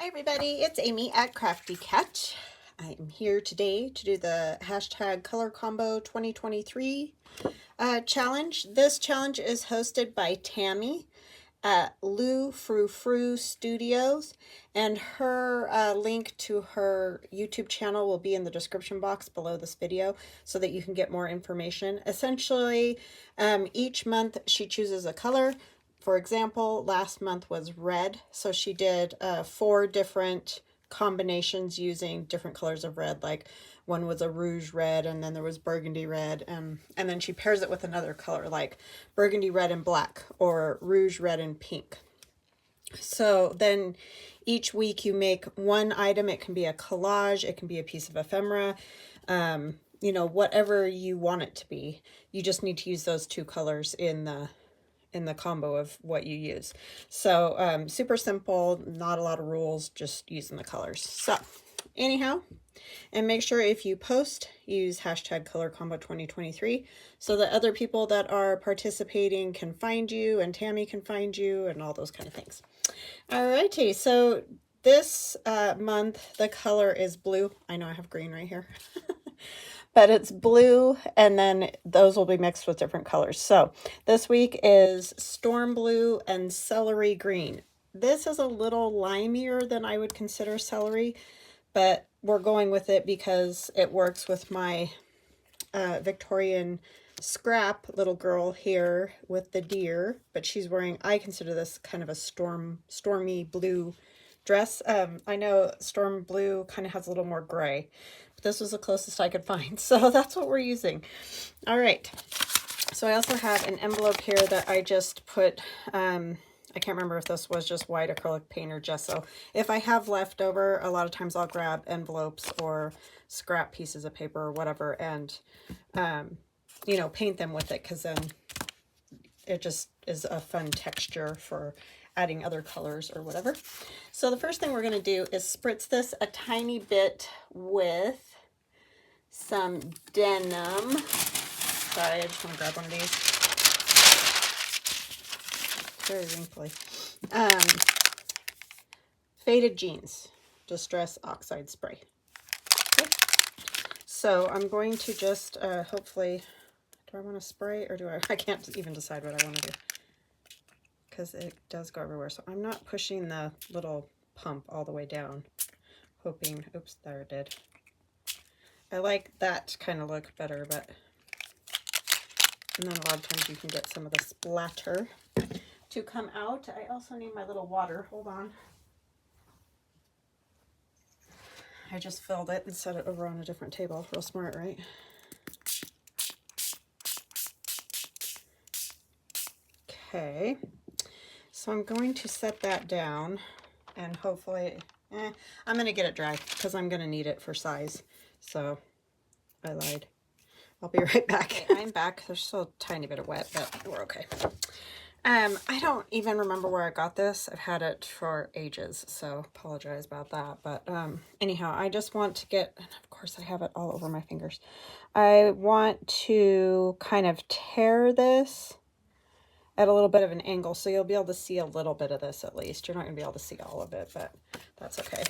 Hi everybody, it's Amy at Crafty Cat. I am here today to do the hashtag Color Combo 2023 challenge. This challenge is hosted by Tammy at Lou Frou Frou Studios, and her link to her YouTube channel will be in the description box below this video so that you can get more information. Essentially, each month she chooses a color. For example, last month was red, so she did 4 different combinations using different colors of red. Like one was a rouge red, and then there was burgundy red, and then she pairs it with another color like burgundy red and black, or rouge red and pink. So then each week you make one item. It can be a collage, it can be a piece of ephemera, you know, whatever you want it to be. You just need to use those 2 colors in the combo of what you use. So super simple, not a lot of rules, just using the colors. So anyhow, and make sure if you post, use hashtag Color Combo 2023 so that other people that are participating can find you, and Tammy can find you, and all those kind of things. Alrighty, so this month the color is blue. I know I have green right here. But it's blue, and then those will be mixed with different colors. So this week is Storm Blue and Celery Green. This is a little limier than I would consider celery, but we're going with it because it works with my Victorian scrap little girl here with the deer, but she's wearing, I consider this kind of a stormy blue dress. I know Storm Blue kind of has a little more gray, but this was the closest I could find, so that's what we're using. All right, so I also have an envelope here that I just put, I can't remember if this was just white acrylic paint or gesso. If I have leftover, a lot of times I'll grab envelopes or scrap pieces of paper or whatever, and you know, paint them with it, because then it just is a fun texture for adding other colors or whatever. So the first thing we're going to do is spritz this a tiny bit with some denim. Sorry, I just want to grab one of these. Very wrinkly. Faded Jeans Distress Oxide Spray. Okay. So I'm going to just hopefully, do I want to spray or do I can't even decide what I want to do, because it does go everywhere. So I'm not pushing the little pump all the way down, hoping, oops, there it did. I like that kind of look better, but, and then a lot of times you can get some of the splatter to come out. I also need my little water, hold on. I just filled it and set it over on a different table. Real smart, right? Okay, so I'm going to set that down, and hopefully, I'm going to get it dry because I'm going to need it for size. So I lied. I'll be right back. Okay, I'm back. There's still a tiny bit of wet, but we're okay. I don't even remember where I got this. I've had it for ages, so apologize about that. But anyhow, I just want to get, and of course I have it all over my fingers. I want to kind of tear this at a little bit of an angle, so you'll be able to see a little bit of this at least. You're not going to be able to see all of it, but that's okay.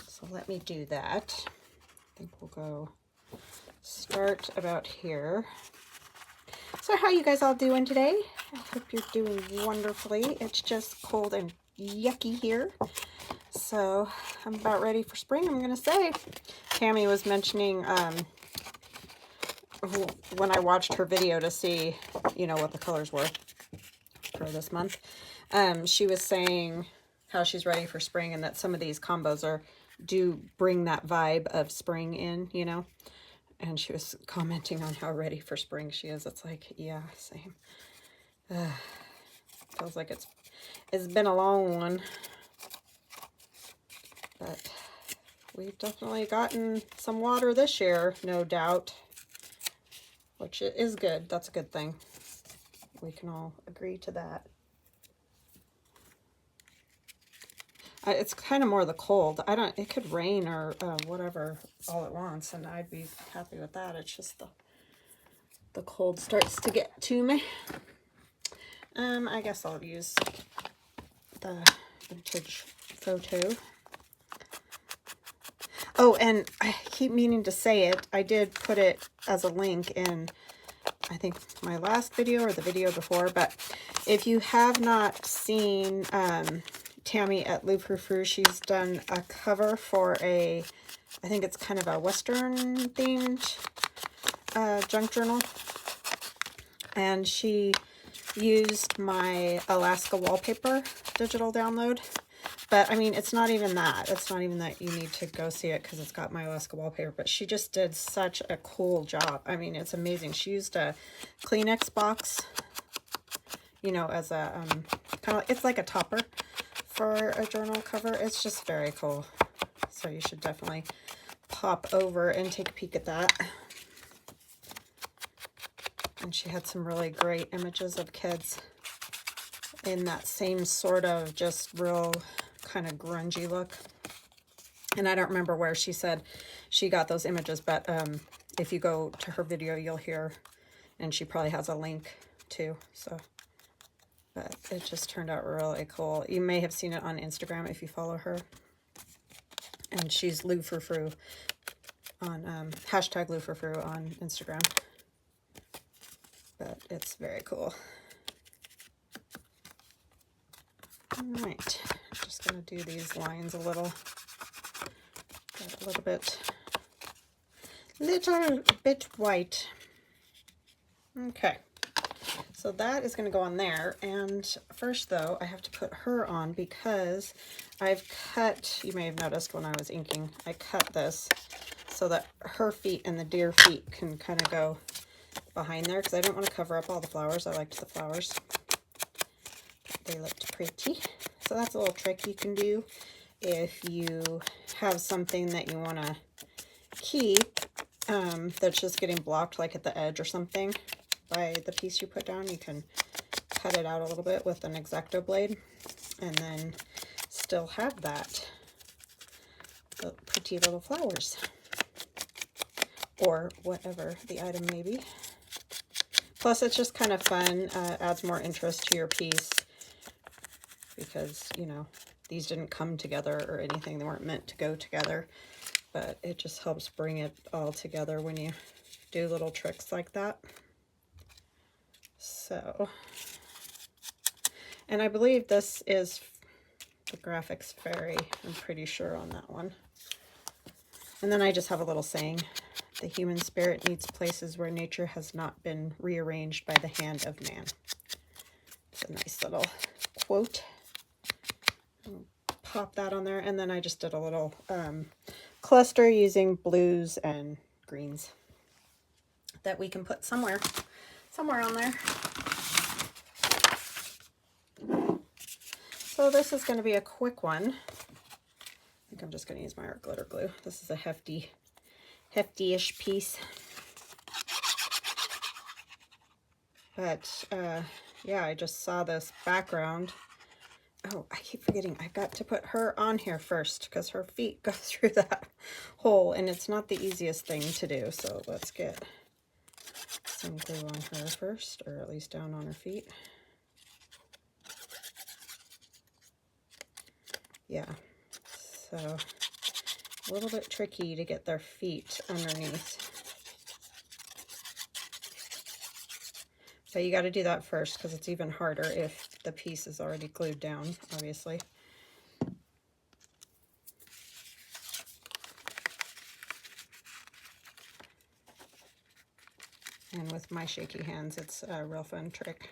So let me do that. I think we'll go start about here. So how you guys all doing today? I hope you're doing wonderfully. It's just cold and yucky here, so I'm about ready for spring, I'm gonna say. Tammy was mentioning when I watched her video to see, you know, what the colors were for this month, she was saying how she's ready for spring, and that some of these combos do bring that vibe of spring in, you know. And she was commenting on how ready for spring she is. It's like, yeah, same. Feels like it's been a long one, but we've definitely gotten some water this year, no doubt, which is good. That's a good thing. We can all agree to that. It's kind of more the cold. It could rain or whatever all at once, and I'd be happy with that. It's just the cold starts to get to me. I guess I'll use the vintage photo. Oh, and I keep meaning to say it. I did put it as a link in, I think, my last video or the video before. But if you have not seen Tammy at Lou Frou Frou, she's done a cover for a, I think it's kind of a Western themed junk journal. And she used my Alaska wallpaper digital download. But, I mean, it's not even that. It's not even that you need to go see it because it's got my Alaska wallpaper. But she just did such a cool job. I mean, it's amazing. She used a Kleenex box, you know, as a, kind of, it's like a topper for a journal cover. It's just very cool. So you should definitely pop over and take a peek at that. And she had some really great images of kids in that same sort of just real kind of grungy look. And I don't remember where she said she got those images, but if you go to her video, you'll hear, and she probably has a link too. So, but it just turned out really cool. You may have seen it on Instagram if you follow her. And she's Lou Frou Frou on hashtag Lou Frou Frou on Instagram. But it's very cool. All right, just going to do these lines a little bit white. Okay, so that is going to go on there. And first, though, I have to put her on because I've cut, you may have noticed when I was inking, I cut this so that her feet and the deer feet can kind of go behind there because I didn't want to cover up all the flowers. I liked the flowers. They looked pretty. So that's a little trick you can do if you have something that you want to keep that's just getting blocked like at the edge or something by the piece you put down. You can cut it out a little bit with an X-Acto blade and then still have that pretty little flowers or whatever the item may be. Plus it's just kind of fun, adds more interest to your piece because, you know, these didn't come together or anything. They weren't meant to go together, but it just helps bring it all together when you do little tricks like that. So, and I believe this is the Graphics Fairy, I'm pretty sure on that one. And then I just have a little saying, the human spirit needs places where nature has not been rearranged by the hand of man. It's a nice little quote. Pop that on there, and then I just did a little cluster using blues and greens that we can put somewhere on there. So this is going to be a quick one. I think I'm just going to use my art glitter glue. This is a hefty-ish piece. But yeah, I just saw this background. Oh, I keep forgetting. I've got to put her on here first because her feet go through that hole and it's not the easiest thing to do. So let's get some glue on her first, or at least down on her feet. Yeah, so a little bit tricky to get their feet underneath. So you got to do that first because it's even harder if the piece is already glued down, obviously. And with my shaky hands, it's a real fun trick.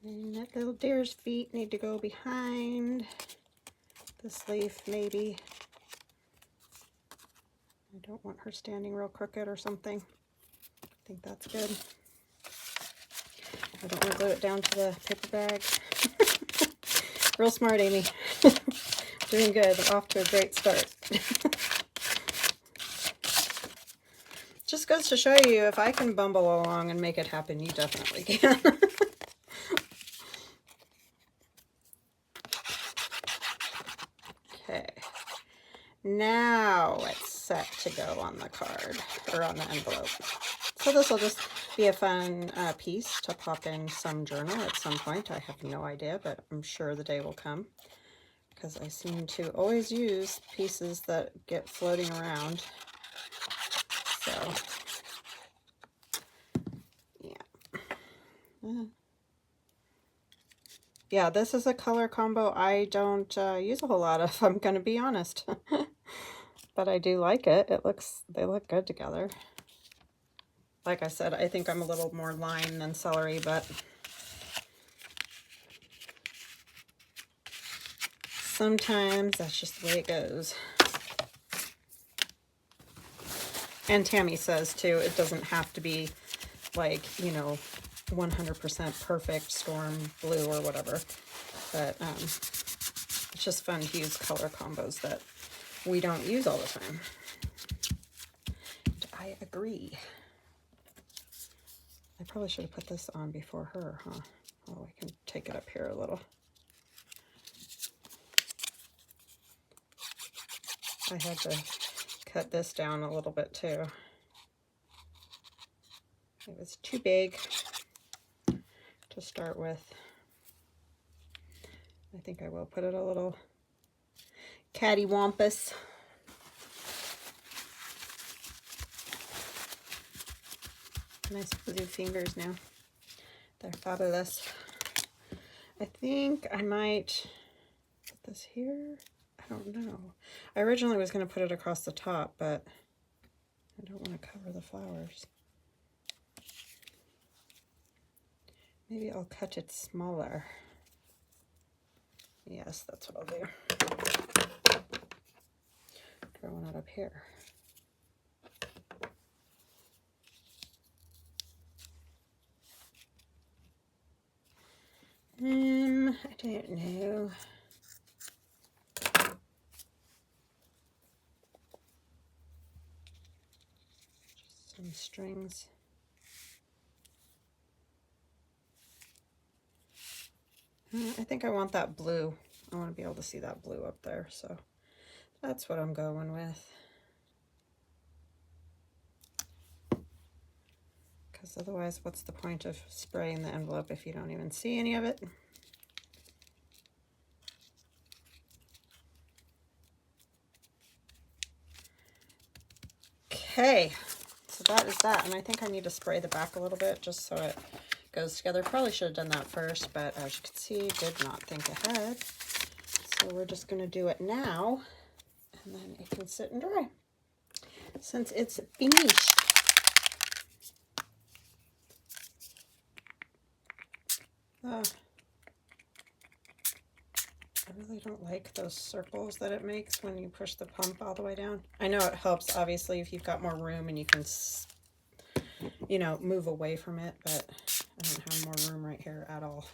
And that little deer's feet need to go behind this leaf, maybe. I don't want her standing real crooked or something. I think that's good. I don't want to glue it down to the paper bag. Real smart, Amy. Doing good. Off to a great start. Just goes to show you, if I can bumble along and make it happen, you definitely can. Okay. Now let's set to go on the card, or on the envelope. So this will just be a fun piece to pop in some journal at some point. I have no idea, but I'm sure the day will come, because I seem to always use pieces that get floating around. So, yeah. Yeah, this is a color combo I don't use a whole lot of, I'm going to be honest. But I do like it. They look good together. Like I said, I think I'm a little more lime than celery, but sometimes that's just the way it goes. And Tammy says too, it doesn't have to be like, you know, 100% perfect storm blue or whatever. But it's just fun to use color combos that we don't use all the time. And I agree. I probably should have put this on before her, huh? Oh, I can take it up here a little. I had to cut this down a little bit too. It was too big to start with. I think I will put it a little cattywampus. Nice blue fingers now. They're fabulous. I think I might put this here. I don't know. I originally was going to put it across the top, but I don't want to cover the flowers. Maybe I'll cut it smaller. Yes, that's what I'll do. Throwing it up here. I don't know. Just some strings. I think I want that blue. I want to be able to see that blue up there, so that's what I'm going with. Because otherwise, what's the point of spraying the envelope if you don't even see any of it? Okay, so that is that. And I think I need to spray the back a little bit just so it goes together. Probably should have done that first, but as you can see, did not think ahead. So we're just going to do it now, and then it can sit and dry since it's finished. I really don't like those circles that it makes when you push the pump all the way down. I know it helps, obviously, if you've got more room and you can, you know, move away from it, but I don't have more room right here at all.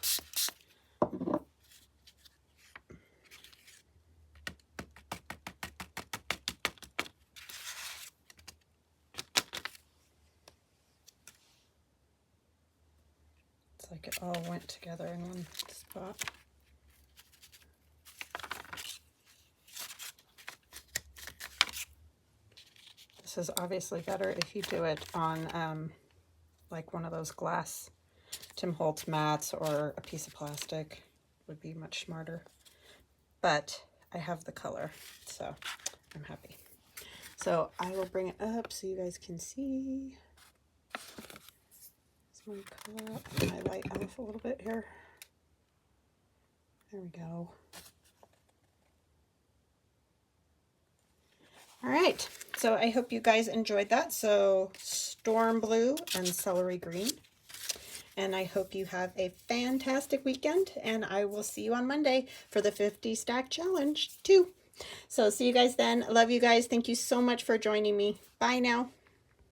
It's like it all went together in one spot. This is obviously better if you do it on like one of those glass Tim Holtz mats, or a piece of plastic would be much smarter. But I have the color, so I'm happy. So I will bring it up so you guys can see. My color up, my light off a little bit here. There we go. All right, so I hope you guys enjoyed that. So storm blue and celery green. And I hope you have a fantastic weekend, and I will see you on Monday for the 50 stack challenge too. So see you guys then. Love you guys. Thank you so much for joining me. Bye now.